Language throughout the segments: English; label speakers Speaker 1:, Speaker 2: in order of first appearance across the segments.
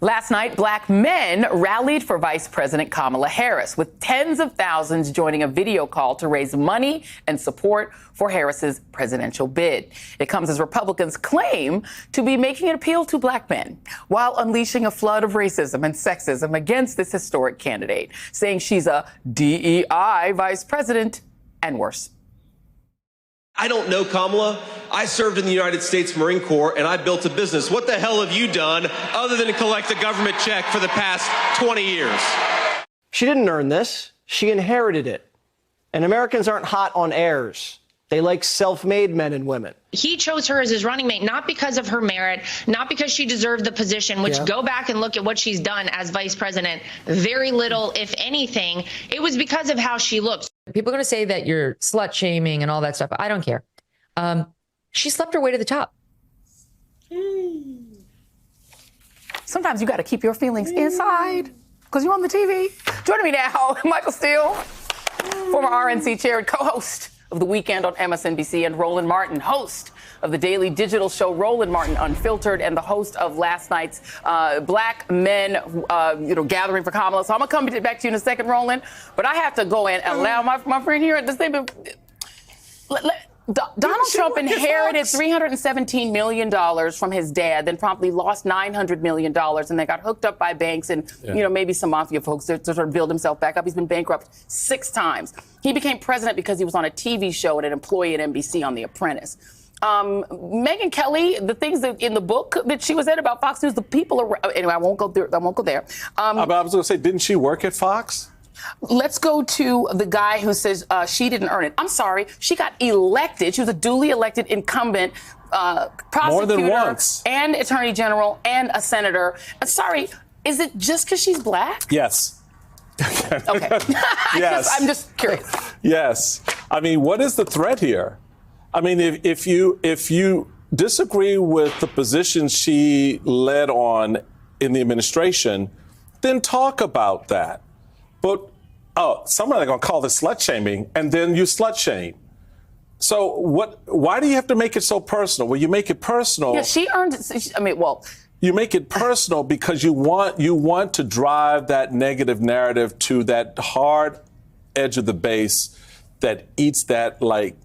Speaker 1: Last night, black men rallied for Vice President Kamala Harris, with tens of thousands joining a video call to raise money and support for Harris's presidential bid. It comes as Republicans claim to be making an appeal to black men while unleashing a flood of racism and sexism against this historic candidate, saying she's a DEI vice president and worse.
Speaker 2: I don't know Kamala. I served in the United States Marine Corps and I built a business. What the hell have you done other than collect a government check for the past 20 years?
Speaker 3: She didn't earn this. She inherited it. And Americans aren't hot on heirs. They like self-made men and women.
Speaker 4: He chose her as his running mate, not because of her merit, not because she deserved the position, which go back and look at what she's done as vice president. Very little, if anything. It was because of how she looks.
Speaker 5: People are going to say that you're slut shaming and all that stuff. I don't care. She slept her way to the top.
Speaker 1: Sometimes you got to keep your feelings inside because you're on the TV. Joining me now, Michael Steele, former RNC chair and co-host of The Weekend on MSNBC, and Roland Martin, host of the daily digital show Roland Martin Unfiltered, and the host of last night's Black Men, gathering for Kamala. So I'm gonna come back to you in a second, Roland. But I have to go and allow my friend here at this thing. Donald Trump inherited $317 million from his dad, then promptly lost $900 million, and they got hooked up by banks and, maybe some mafia folks to sort of build himself back up. He's been bankrupt 6 times. He became president because he was on a TV show and an employee at NBC on The Apprentice. Megyn Kelly, the things that in the book that she was in about Fox News, the people are, anyway, I won't go there. But I was going to say, didn't she work at Fox? Let's go to the guy who says she didn't earn it. I'm sorry. She got elected. She was a duly elected incumbent prosecutor, more than once, and attorney general and a senator. Sorry, is it just because she's black? Yes. Okay. Yes. I'm just curious. Yes. I mean, what is the threat here? I mean, if you disagree with the position she led on in the administration, then talk about that. But somebody's going to call this slut shaming, and then you slut shame. So why do you have to make it so personal? Well, you make it personal. Yeah, she earned it. You make it personal because you want to drive that negative narrative to that hard edge of the base that eats that like.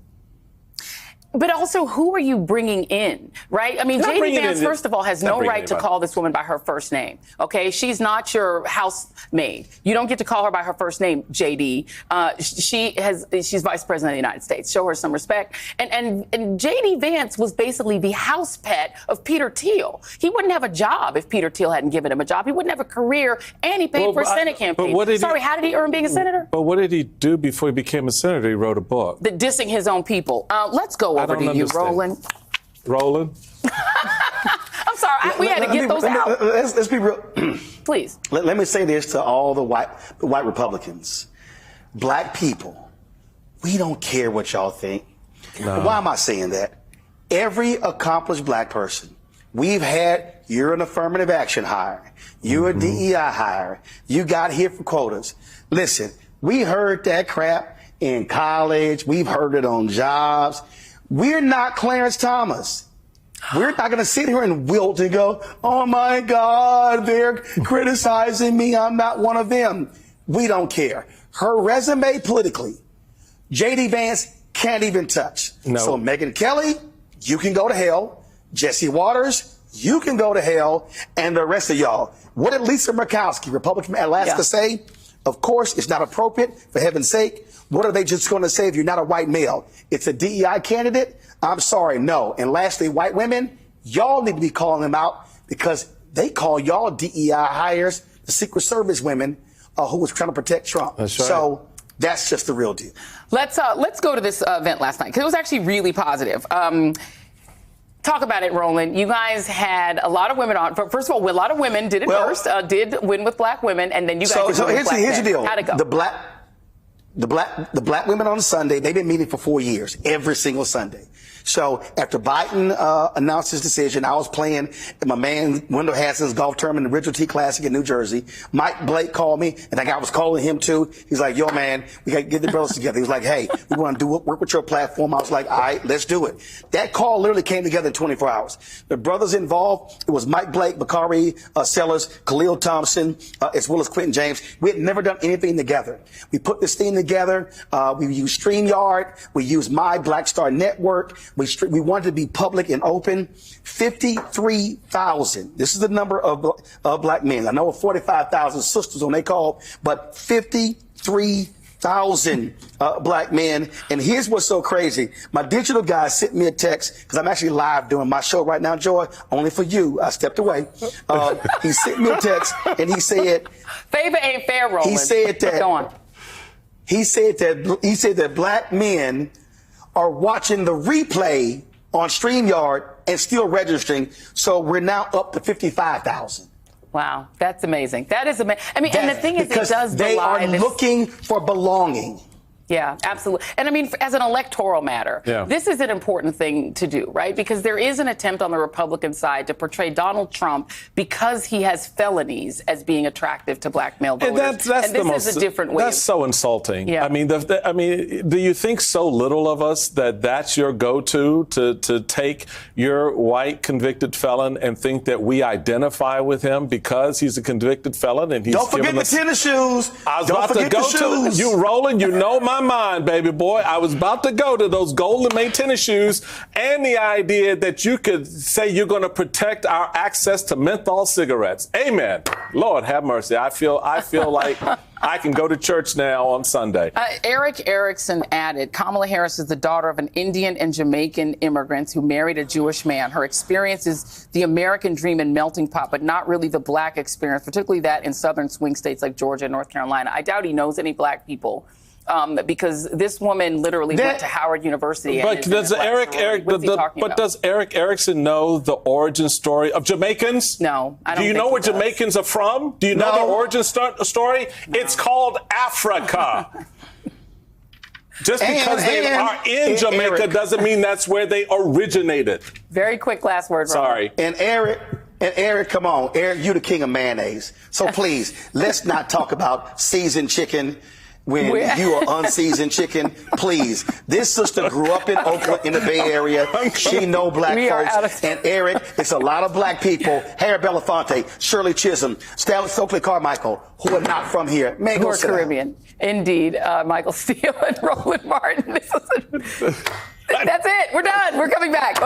Speaker 1: But also, who are you bringing in, right? I mean, J.D. Vance, first of all, has no right to call this woman by her first name, okay? She's not your housemaid. You don't get to call her by her first name, J.D. She's Vice President of the United States. Show her some respect. And J.D. Vance was basically the house pet of Peter Thiel. He wouldn't have a job if Peter Thiel hadn't given him a job. He wouldn't have a career, and he paid for a Senate campaign. How did he earn being a senator? But what did he do before he became a senator? He wrote a book. Dissing his own people. Let's go over to you, Roland. Roland? I'm sorry, we had to get those out.
Speaker 6: Let's be real.
Speaker 1: Please.
Speaker 6: Let me say this to all the white Republicans. Black people, we don't care what y'all think. No. Why am I saying that? Every accomplished black person we've had, you're an affirmative action hire. You're a DEI hire. You got here for quotas. Listen, we heard that crap in college. We've heard it on jobs. We're not Clarence Thomas. We're not going to sit here and wilt and go, oh, my God, they're criticizing me. I'm not one of them. We don't care. Her resume politically, J.D. Vance can't even touch. No. So Megyn Kelly, you can go to hell. Jesse Waters, you can go to hell. And the rest of y'all. What did Lisa Murkowski, Republican from Alaska, say? Of course, it's not appropriate, for heaven's sake. What are they just going to say if you're not a white male? It's a DEI candidate? I'm sorry, no. And lastly, white women, y'all need to be calling them out because they call y'all DEI hires, the Secret Service women who was trying to protect Trump. That's right. So that's just the real deal. Let's go to this event last night because it was actually really positive. Talk about it, Roland. You guys had a lot of women on. First of all, a lot of women did it first, did win with black women, and then you guys did with black men. Here's the deal. How'd it go? The black women on Sunday, they've been meeting for 4 years, every single Sunday. So after Biden announced his decision, I was playing my man Wendell Hanson's golf tournament, the Richard T Classic in New Jersey. Mike Blake called me, and I was calling him too. He's like, yo, man, we got to get the brothers together. He was like, hey, we want to work with your platform. I was like, all right, let's do it. That call literally came together in 24 hours. The brothers involved, it was Mike Blake, Bakari Sellers, Khalil Thompson, as well as Quentin James. We had never done anything together. We put this thing together. We used StreamYard. We used My Black Star Network. We wanted to be public and open. 53,000. This is the number of black men. I know 45,000 sisters on they call, but 53,000 black men. And here's what's so crazy. My digital guy sent me a text, because I'm actually live doing my show right now, Joy, only for you. I stepped away. He sent me a text, and he said,
Speaker 1: favor ain't fair, Roland.
Speaker 6: He said that.
Speaker 1: Go on.
Speaker 6: He said that black men are watching the replay on StreamYard and still registering. So we're now up to 55,000.
Speaker 1: Wow, that's amazing. That is amazing. I mean, and the thing is, it does
Speaker 6: they
Speaker 1: belie
Speaker 6: are looking for belonging.
Speaker 1: Yeah, absolutely. And I mean, as an electoral matter, this is an important thing to do, right? Because there is an attempt on the Republican side to portray Donald Trump, because he has felonies, as being attractive to black male voters.
Speaker 7: And that's
Speaker 1: and this is a different way.
Speaker 7: That's so insulting.
Speaker 1: Yeah.
Speaker 7: I mean, do you think so little of us that that's your go-to to take your white convicted felon and think that we identify with him because he's a convicted felon and he's
Speaker 6: Don't forget the tennis shoes.
Speaker 7: I was about to go to you, Roland. You know my mind, baby boy. I was about to go to those golden made tennis shoes and the idea that you could say you're going to protect our access to menthol cigarettes. Amen. Lord have mercy. I feel like I can go to church now on Sunday.
Speaker 1: Eric Erickson added, Kamala Harris is the daughter of an Indian and Jamaican immigrants who married a Jewish man. Her experience is the American dream and melting pot, but not really the black experience, particularly that in southern swing states like Georgia and North Carolina. I doubt he knows any black people. Because this woman literally went to Howard University.
Speaker 7: But does does Eric Erickson know the origin story of Jamaicans?
Speaker 1: No, I don't.
Speaker 7: Do you know where Jamaicans are from? Do you know the origin story? No. It's called Africa. Just because they are in Jamaica doesn't mean that's where they originated.
Speaker 1: Very quick last word.
Speaker 7: Sorry.
Speaker 6: And Eric, come on. Eric, you the king of mayonnaise. So please, let's not talk about seasoned chicken when you are unseasoned chicken. Please. This sister grew up in Oakland, in the Bay Area. She know black folks. And Eric, it's a lot of black people. Harry Belafonte, Shirley Chisholm, Stokely Carmichael, who are not from here. Man,
Speaker 1: who are Caribbean. Indeed. Michael Steele and Roland Martin. That's it. We're done. We're coming back.